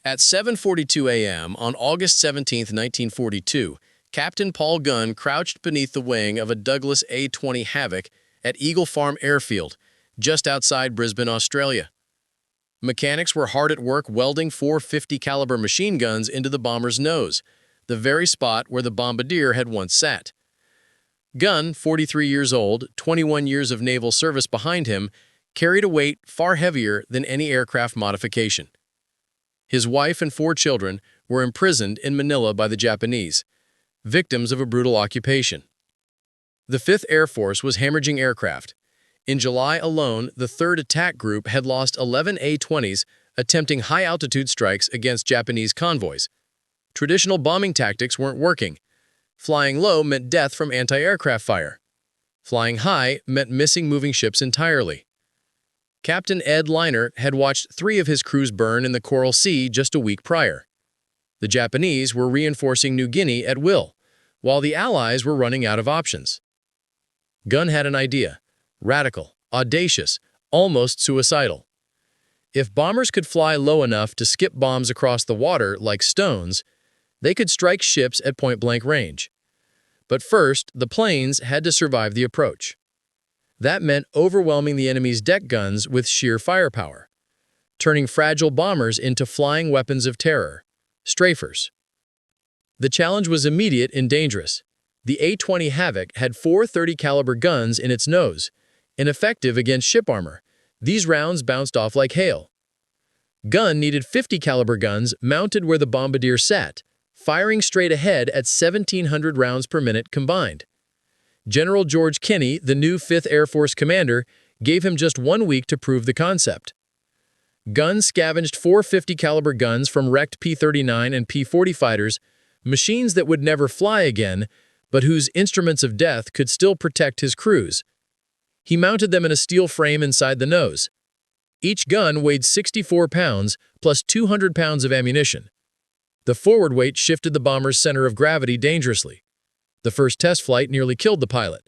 At 7:42 a.m. on August 17, 1942, Captain Paul Gunn crouched beneath the wing of a Douglas A-20 Havoc at Eagle Farm Airfield, just outside Brisbane, Australia. Mechanics were hard at work welding four .50 caliber machine guns into the bomber's nose, the very spot where the bombardier had once sat. Gunn, 43 years old, 21 years of naval service behind him, carried a weight far heavier than any aircraft modification. His wife and four children were imprisoned in Manila by the Japanese, victims of a brutal occupation. The 5th Air Force was hemorrhaging aircraft. In July alone, the 3rd Attack Group had lost 11 A-20s attempting high-altitude strikes against Japanese convoys. Traditional bombing tactics weren't working. Flying low meant death from anti-aircraft fire. Flying high meant missing moving ships entirely. Captain Ed Leinert had watched 3 of his crews burn in the Coral Sea just a week prior. The Japanese were reinforcing New Guinea at will, while the Allies were running out of options. Gunn had an idea. Radical, audacious, almost suicidal. If bombers could fly low enough to skip bombs across the water like stones, they could strike ships at point-blank range. But first, the planes had to survive the approach. That meant overwhelming the enemy's deck guns with sheer firepower, turning fragile bombers into flying weapons of terror, strafers. The challenge was immediate and dangerous. The A-20 Havoc had 4 .30 caliber guns in its nose, ineffective against ship armor. These rounds bounced off like hail. Gunn needed 50 caliber guns mounted where the bombardier sat, firing straight ahead at 1,700 rounds per minute combined. General George Kenney, the new 5th Air Force commander, gave him just 1 week to prove the concept. Gunn scavenged 4 .50 caliber guns from wrecked P-39 and P-40 fighters, machines that would never fly again, but whose instruments of death could still protect his crews. He mounted them in a steel frame inside the nose. Each gun weighed 64 pounds, plus 200 pounds of ammunition. The forward weight shifted the bomber's center of gravity dangerously. The first test flight nearly killed the pilot.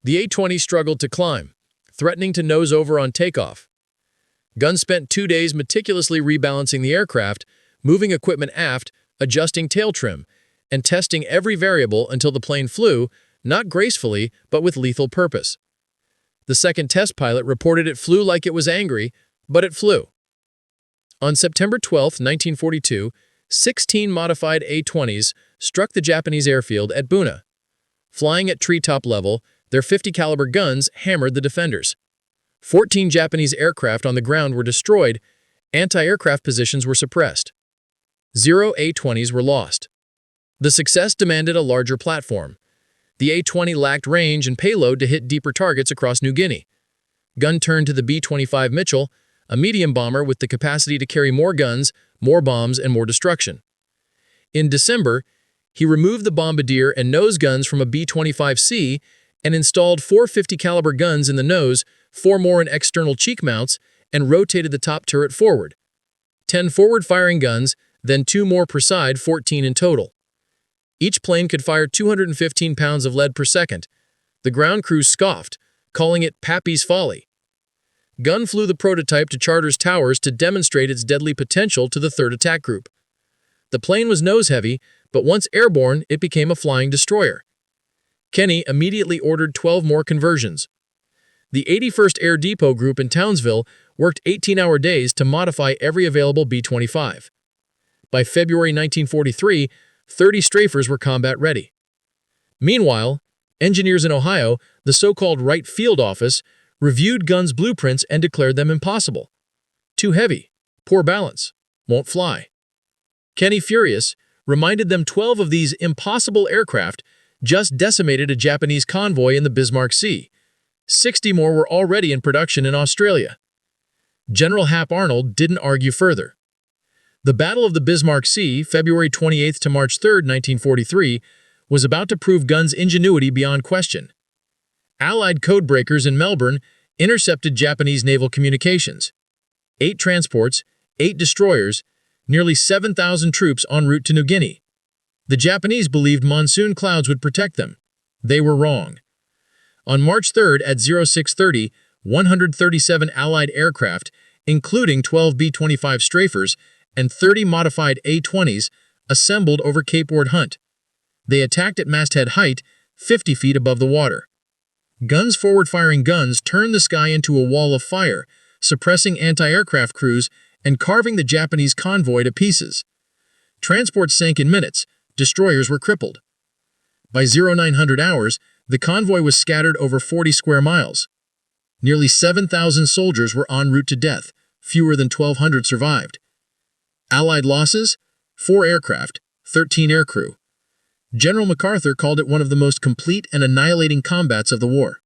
The A-20 struggled to climb, threatening to nose over on takeoff. Gunn spent 2 days meticulously rebalancing the aircraft, moving equipment aft, adjusting tail trim, and testing every variable until the plane flew, not gracefully, but with lethal purpose. The second test pilot reported it flew like it was angry, but it flew. On September 12, 1942, 16 modified A-20s struck the Japanese airfield at Buna. Flying at treetop level, their .50 caliber guns hammered the defenders. 14 Japanese aircraft on the ground were destroyed, anti-aircraft positions were suppressed. 0 A-20s were lost. The success demanded a larger platform. The A-20 lacked range and payload to hit deeper targets across New Guinea. Gunn turned to the B-25 Mitchell, a medium bomber with the capacity to carry more guns, more bombs, and more destruction. In December, he removed the bombardier and nose guns from a B-25C and installed 4 .50 caliber guns in the nose, 4 more in external cheek mounts, and rotated the top turret forward. 10 forward-firing guns, then 2 more per side, 14 in total. Each plane could fire 215 pounds of lead per second. The ground crew scoffed, calling it Pappy's Folly. Gunn flew the prototype to Charters Towers to demonstrate its deadly potential to the 3rd Attack Group. The plane was nose-heavy, but once airborne, it became a flying destroyer. Kenney immediately ordered 12 more conversions. The 81st Air Depot Group in Townsville worked 18-hour days to modify every available B-25. By February 1943, 30 strafers were combat-ready. Meanwhile, engineers in Ohio, the so-called Wright Field Office, reviewed Gunn's blueprints and declared them impossible. Too heavy, poor balance, won't fly. Kenney, furious, reminded them 12 of these impossible aircraft just decimated a Japanese convoy in the Bismarck Sea. 60 more were already in production in Australia. General Hap Arnold didn't argue further. The Battle of the Bismarck Sea, February 28 to March 3, 1943, was about to prove Gunn's ingenuity beyond question. Allied codebreakers in Melbourne intercepted Japanese naval communications. 8 transports, 8 destroyers, nearly 7,000 troops en route to New Guinea. The Japanese believed monsoon clouds would protect them. They were wrong. On March 3 at 0630, 137 Allied aircraft, including 12 B-25 strafers, and 30 modified A-20s assembled over Cape Ward Hunt. They attacked at masthead height, 50 feet above the water. Guns forward-firing guns turned the sky into a wall of fire, suppressing anti-aircraft crews and carving the Japanese convoy to pieces. Transports sank in minutes, destroyers were crippled. By 0900 hours, the convoy was scattered over 40 square miles. Nearly 7,000 soldiers were en route to death, fewer than 1,200 survived. Allied losses? 4 aircraft, 13 aircrew. General MacArthur called it one of the most complete and annihilating combats of the war.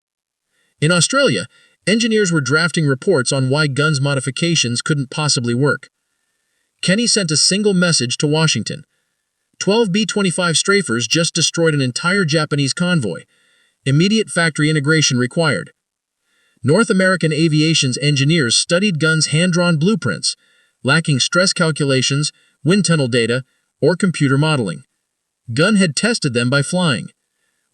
In Australia, engineers were drafting reports on why guns modifications couldn't possibly work. Kenny sent a single message to Washington. 12 B-25 strafers just destroyed an entire Japanese convoy. Immediate factory integration required. North American Aviation's engineers studied guns' hand-drawn blueprints, lacking stress calculations, wind tunnel data, or computer modeling. Gunn had tested them by flying.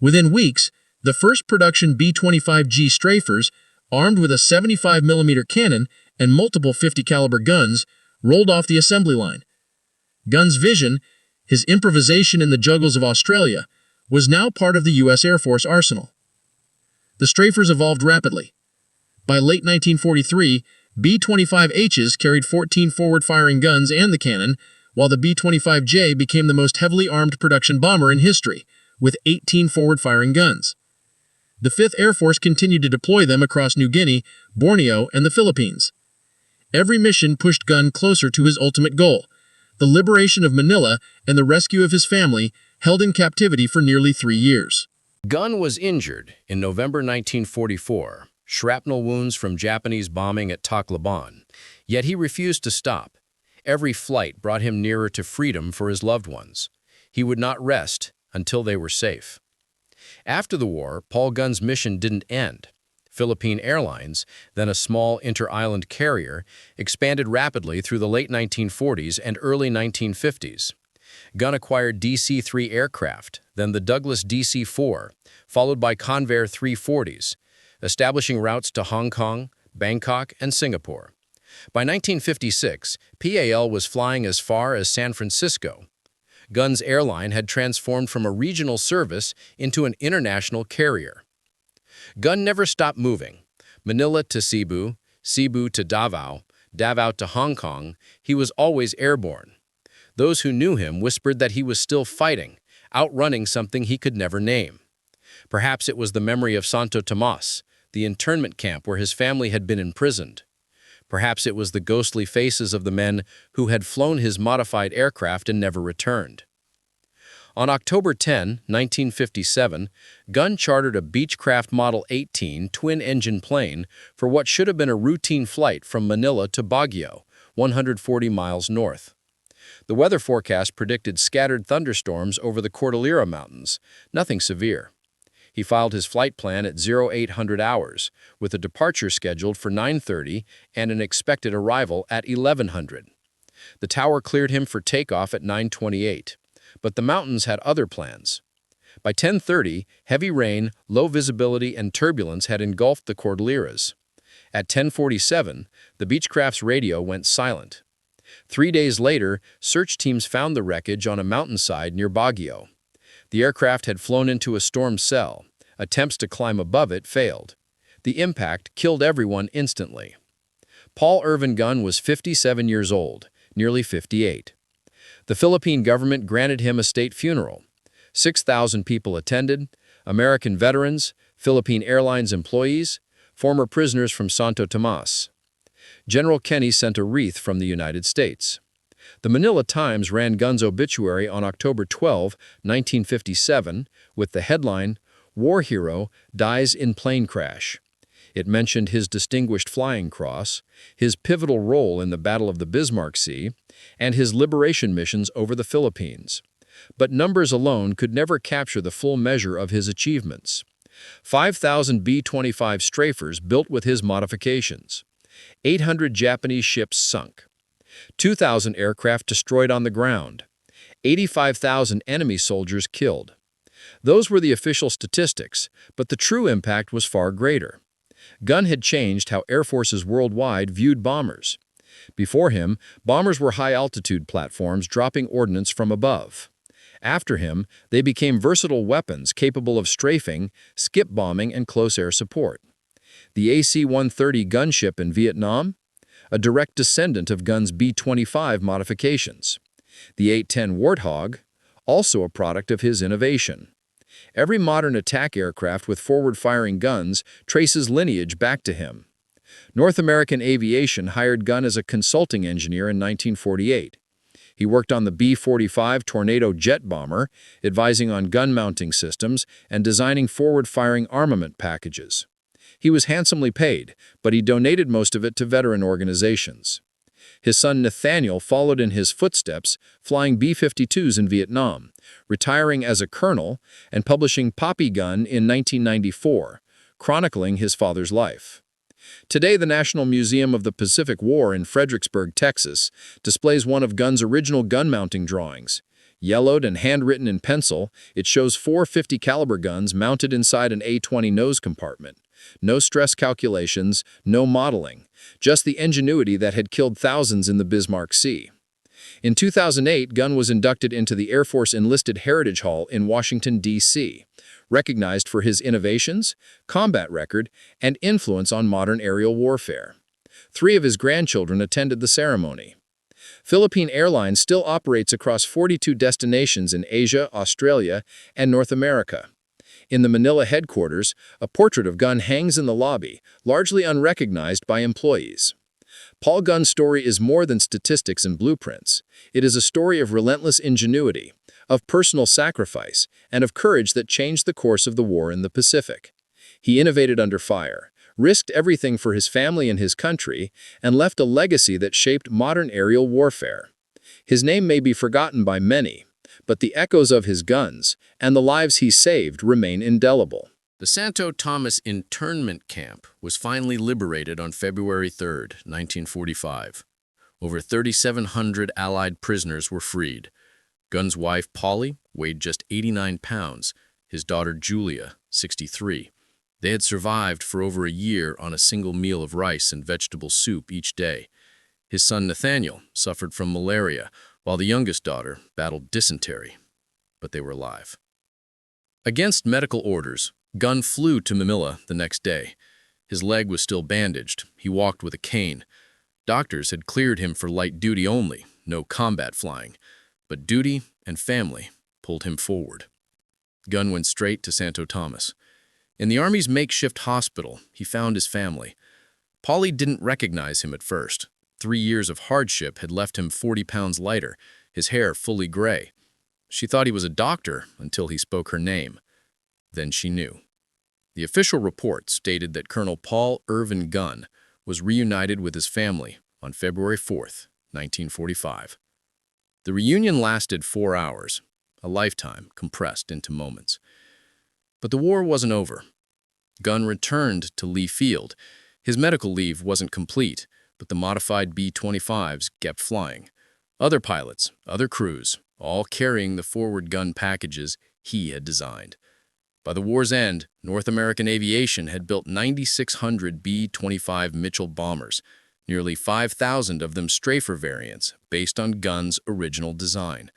Within weeks, the first production B-25G strafers, armed with a 75mm cannon and multiple 50-caliber guns, rolled off the assembly line. Gunn's vision, his improvisation in the jungles of Australia, was now part of the U.S. Air Force arsenal. The strafers evolved rapidly. By late 1943, B-25Hs carried 14 forward-firing guns and the cannon, while the B-25J became the most heavily armed production bomber in history, with 18 forward-firing guns. The 5th Air Force continued to deploy them across New Guinea, Borneo, and the Philippines. Every mission pushed Gunn closer to his ultimate goal, the liberation of Manila and the rescue of his family, held in captivity for nearly 3 years. Gunn was injured in November 1944, shrapnel wounds from Japanese bombing at Tacloban, yet he refused to stop. Every flight brought him nearer to freedom for his loved ones. He would not rest until they were safe. After the war, Paul Gunn's mission didn't end. Philippine Airlines, then a small inter-island carrier, expanded rapidly through the late 1940s and early 1950s. Gunn acquired DC-3 aircraft, then the Douglas DC-4, followed by Convair 340s, establishing routes to Hong Kong, Bangkok, and Singapore. By 1956, PAL was flying as far as San Francisco. Gunn's airline had transformed from a regional service into an international carrier. Gunn never stopped moving. Manila to Cebu, Cebu to Davao, Davao to Hong Kong, he was always airborne. Those who knew him whispered that he was still fighting, outrunning something he could never name. Perhaps it was the memory of Santo Tomas, the internment camp where his family had been imprisoned. Perhaps it was the ghostly faces of the men who had flown his modified aircraft and never returned. On October 10, 1957, Gunn chartered a Beechcraft Model 18 twin-engine plane for what should have been a routine flight from Manila to Baguio, 140 miles north. The weather forecast predicted scattered thunderstorms over the Cordillera Mountains, nothing severe. He filed his flight plan at 0800 hours, with a departure scheduled for 9:30 and an expected arrival at 1100. The tower cleared him for takeoff at 9:28, but the mountains had other plans. By 10:30, heavy rain, low visibility, and turbulence had engulfed the Cordilleras. At 10:47, the Beechcraft's radio went silent. 3 days later, search teams found the wreckage on a mountainside near Baguio. The aircraft had flown into a storm cell. Attempts to climb above it failed. The impact killed everyone instantly. Paul Irvin Gunn was 57 years old, nearly 58. The Philippine government granted him a state funeral. 6,000 people attended: American veterans, Philippine Airlines employees, former prisoners from Santo Tomas. General Kenny sent a wreath from the United States. The Manila Times ran Gunn's obituary on October 12, 1957, with the headline, "War Hero Dies in Plane Crash." It mentioned his distinguished flying cross, his pivotal role in the Battle of the Bismarck Sea, and his liberation missions over the Philippines. But numbers alone could never capture the full measure of his achievements. 5,000 B-25 strafers built with his modifications. 800 Japanese ships sunk. 2,000 aircraft destroyed on the ground. 85,000 enemy soldiers killed. Those were the official statistics, but the true impact was far greater. Gunn had changed how air forces worldwide viewed bombers. Before him, bombers were high-altitude platforms dropping ordnance from above. After him, they became versatile weapons capable of strafing, skip bombing, and close air support. The AC-130 gunship in Vietnam? A direct descendant of Gun's B-25 modifications. The 810 Warthog? Also a product of his innovation. Every modern attack aircraft with forward-firing guns traces lineage back to him. North American Aviation hired Gunn as a consulting engineer in 1948. He worked on the B-25 Tornado jet bomber, advising on gun mounting systems and designing forward-firing armament packages. He was handsomely paid, but he donated most of it to veteran organizations. His son Nathaniel followed in his footsteps, flying B-52s in Vietnam, retiring as a colonel and publishing Poppy Gun in 1994, chronicling his father's life. Today, the National Museum of the Pacific War in Fredericksburg, Texas, displays one of Gunn's original gun-mounting drawings. Yellowed and handwritten in pencil, it shows 4 50 caliber guns mounted inside an A-20 nose compartment. No stress calculations, no modeling, just the ingenuity that had killed thousands in the Bismarck Sea. In 2008, Gunn was inducted into the Air Force Enlisted Heritage Hall in Washington, D.C., recognized for his innovations, combat record, and influence on modern aerial warfare. 3 of his grandchildren attended the ceremony. Philippine Airlines still operates across 42 destinations in Asia, Australia, and North America. In the Manila headquarters, a portrait of Gunn hangs in the lobby, largely unrecognized by employees. Paul Gunn's story is more than statistics and blueprints. It is a story of relentless ingenuity, of personal sacrifice, and of courage that changed the course of the war in the Pacific. He innovated under fire, risked everything for his family and his country, and left a legacy that shaped modern aerial warfare. His name may be forgotten by many, but the echoes of his guns and the lives he saved remain indelible. The Santo Tomas internment camp was finally liberated on February 3, 1945. Over 3,700 Allied prisoners were freed. Gunn's wife, Polly, weighed just 89 pounds, his daughter, Julia, 63. They had survived for over a year on a single meal of rice and vegetable soup each day. His son, Nathaniel, suffered from malaria, while the youngest daughter battled dysentery. But they were alive. Against medical orders, Gunn flew to Manila the next day. His leg was still bandaged. He walked with a cane. Doctors had cleared him for light duty only, no combat flying. But duty and family pulled him forward. Gunn went straight to Santo Tomas. In the Army's makeshift hospital, he found his family. Polly didn't recognize him at first. 3 years of hardship had left him 40 pounds lighter, his hair fully gray. She thought he was a doctor until he spoke her name. Then she knew. The official report stated that Colonel Paul Irvin Gunn was reunited with his family on February 4, 1945. The reunion lasted 4 hours, a lifetime compressed into moments. But the war wasn't over. Gunn returned to Lee Field. His medical leave wasn't complete, but the modified B-25s kept flying. Other pilots, other crews, all carrying the forward gun packages he had designed. By the war's end, North American Aviation had built 9,600 B-25 Mitchell bombers, nearly 5,000 of them Strafer variants based on Gunn's original design.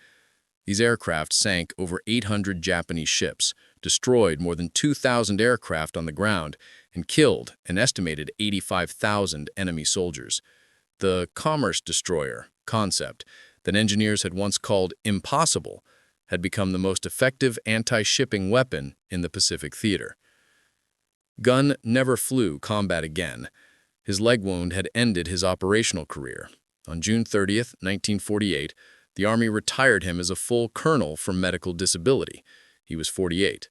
These aircraft sank over 800 Japanese ships, destroyed more than 2,000 aircraft on the ground, and killed an estimated 85,000 enemy soldiers. The commerce destroyer concept that engineers had once called impossible had become the most effective anti-shipping weapon in the Pacific theater. Gunn never flew combat again. His leg wound had ended his operational career. On June 30, 1948, the Army retired him as a full colonel from medical disability. He was 48.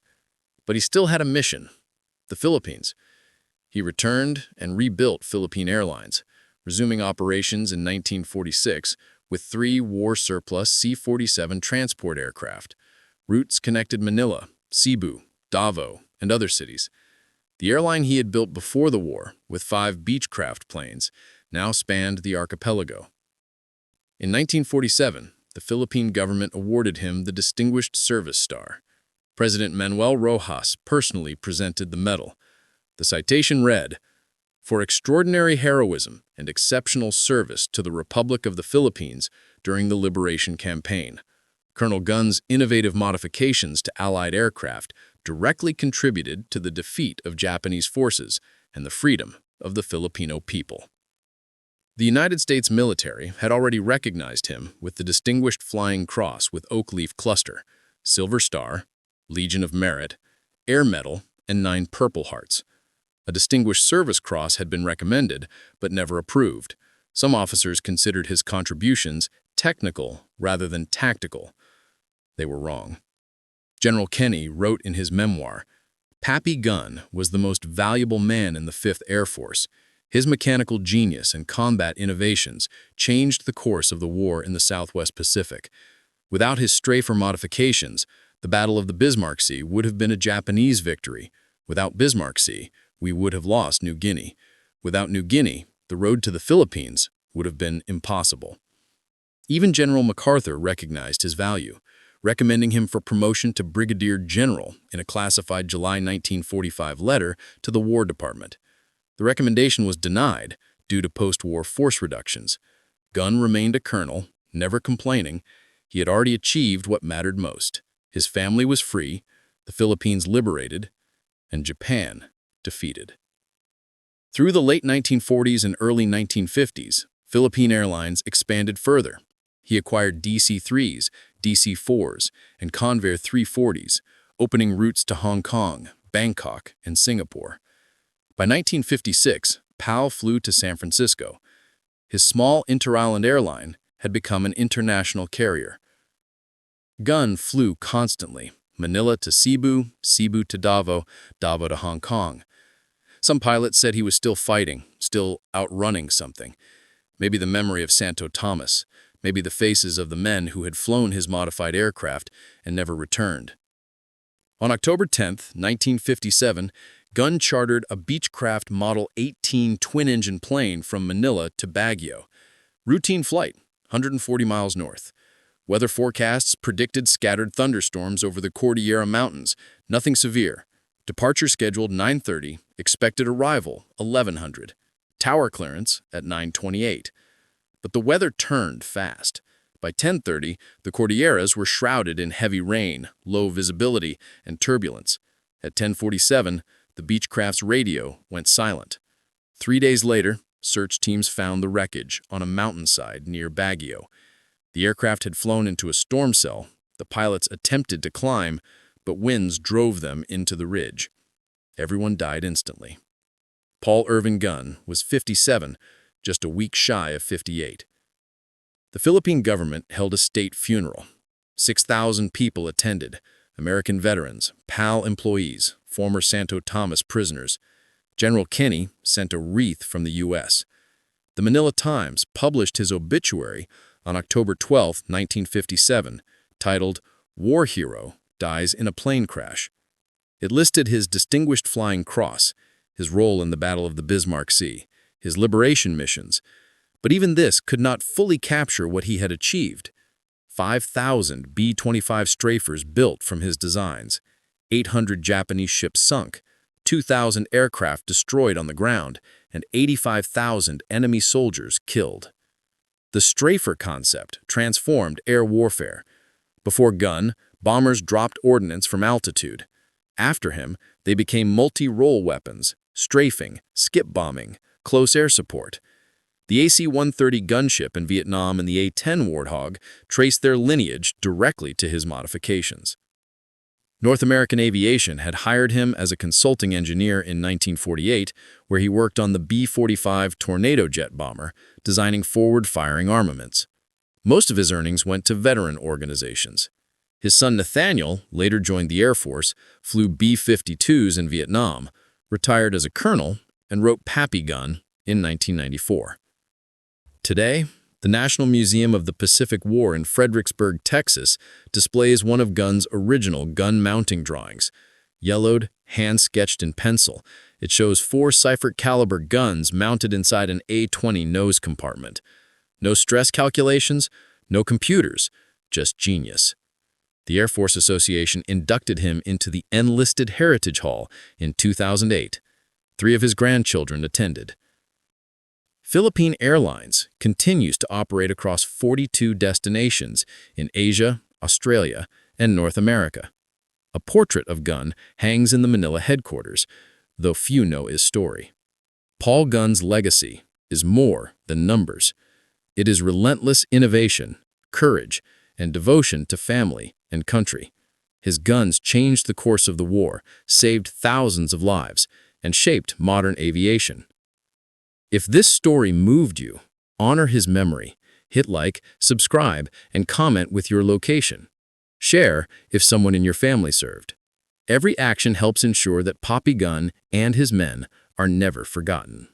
But he still had a mission, the Philippines. He returned and rebuilt Philippine Airlines, resuming operations in 1946 with 3 war-surplus C-47 transport aircraft. Routes connected Manila, Cebu, Davao, and other cities. The airline he had built before the war, with 5 Beechcraft planes, now spanned the archipelago. In 1947, the Philippine government awarded him the Distinguished Service Star. President Manuel Rojas personally presented the medal. The citation read, for extraordinary heroism and exceptional service to the Republic of the Philippines during the Liberation Campaign. Colonel Gunn's innovative modifications to Allied aircraft directly contributed to the defeat of Japanese forces and the freedom of the Filipino people. The United States military had already recognized him with the Distinguished Flying Cross with Oak Leaf Cluster, Silver Star, Legion of Merit, Air Medal, and 9 Purple Hearts. A Distinguished Service Cross had been recommended, but never approved. Some officers considered his contributions technical rather than tactical. They were wrong. General Kenny wrote in his memoir, "Pappy Gunn was the most valuable man in the 5th Air Force. His mechanical genius and combat innovations changed the course of the war in the Southwest Pacific. Without his strafer modifications, the Battle of the Bismarck Sea would have been a Japanese victory. Without Bismarck Sea, we would have lost New Guinea. Without New Guinea, the road to the Philippines would have been impossible." Even General MacArthur recognized his value, recommending him for promotion to Brigadier General in a classified July 1945 letter to the War Department. The recommendation was denied due to post-war force reductions. Gunn remained a colonel, never complaining. He had already achieved what mattered most. His family was free, the Philippines liberated, and Japan defeated. Through the late 1940s and early 1950s, Philippine Airlines expanded further. He acquired DC-3s, DC-4s, and Convair 340s, opening routes to Hong Kong, Bangkok, and Singapore. By 1956, PAL flew to San Francisco. His small inter-island airline had become an international carrier. Gunn flew constantly, Manila to Cebu, Cebu to Davao, Davao to Hong Kong. Some pilots said he was still fighting, still outrunning something. Maybe the memory of Santo Tomas, maybe the faces of the men who had flown his modified aircraft and never returned. On October 10, 1957, Gunn chartered a Beechcraft Model 18 twin-engine plane from Manila to Baguio. Routine flight, 140 miles north. Weather forecasts predicted scattered thunderstorms over the Cordillera Mountains, nothing severe. Departure scheduled 9:30, expected arrival 1100. Tower clearance at 9:28. But the weather turned fast. By 10:30, the Cordilleras were shrouded in heavy rain, low visibility, and turbulence. At 10:47, the Beechcraft's radio went silent. 3 days later, search teams found the wreckage on a mountainside near Baguio. The aircraft had flown into a storm cell. The pilots attempted to climb, but winds drove them into the ridge. Everyone died instantly. Paul Irvin Gunn was 57, just a week shy of 58. The Philippine government held a state funeral. 6,000 people attended, American veterans, PAL employees, former Santo Tomas prisoners. General Kenny sent a wreath from the U.S. The Manila Times published his obituary on October 12, 1957, titled, "War Hero Dies in a Plane Crash." It listed his Distinguished Flying Cross, his role in the Battle of the Bismarck Sea, his liberation missions, but even this could not fully capture what he had achieved. 5,000 B-25 strafers built from his designs, 800 Japanese ships sunk, 2,000 aircraft destroyed on the ground, and 85,000 enemy soldiers killed. The strafer concept transformed air warfare. Before Gunn, bombers dropped ordnance from altitude. After him, they became multi-role weapons, strafing, skip bombing, close air support. The AC-130 gunship in Vietnam and the A-10 Warthog traced their lineage directly to his modifications. North American Aviation had hired him as a consulting engineer in 1948, where he worked on the B-25 Tornado jet bomber, designing forward-firing armaments. Most of his earnings went to veteran organizations. His son Nathaniel later joined the Air Force, flew B-52s in Vietnam, retired as a colonel, and wrote Pappy Gunn in 1994. Today, the National Museum of the Pacific War in Fredericksburg, Texas, displays one of Gunn's original gun mounting drawings. Yellowed, hand-sketched in pencil, it shows 4 Seifert caliber guns mounted inside an A-20 nose compartment. No stress calculations, no computers, just genius. The Air Force Association inducted him into the Enlisted Heritage Hall in 2008. 3 of his grandchildren attended. Philippine Airlines continues to operate across 42 destinations in Asia, Australia, and North America. A portrait of Gunn hangs in the Manila headquarters, though few know his story. Paul Gunn's legacy is more than numbers. It is relentless innovation, courage, and devotion to family and country. His guns changed the course of the war, saved thousands of lives, and shaped modern aviation. If this story moved you, honor his memory. Hit like, subscribe, and comment with your location. Share if someone in your family served. Every action helps ensure that Poppy Gunn and his men are never forgotten.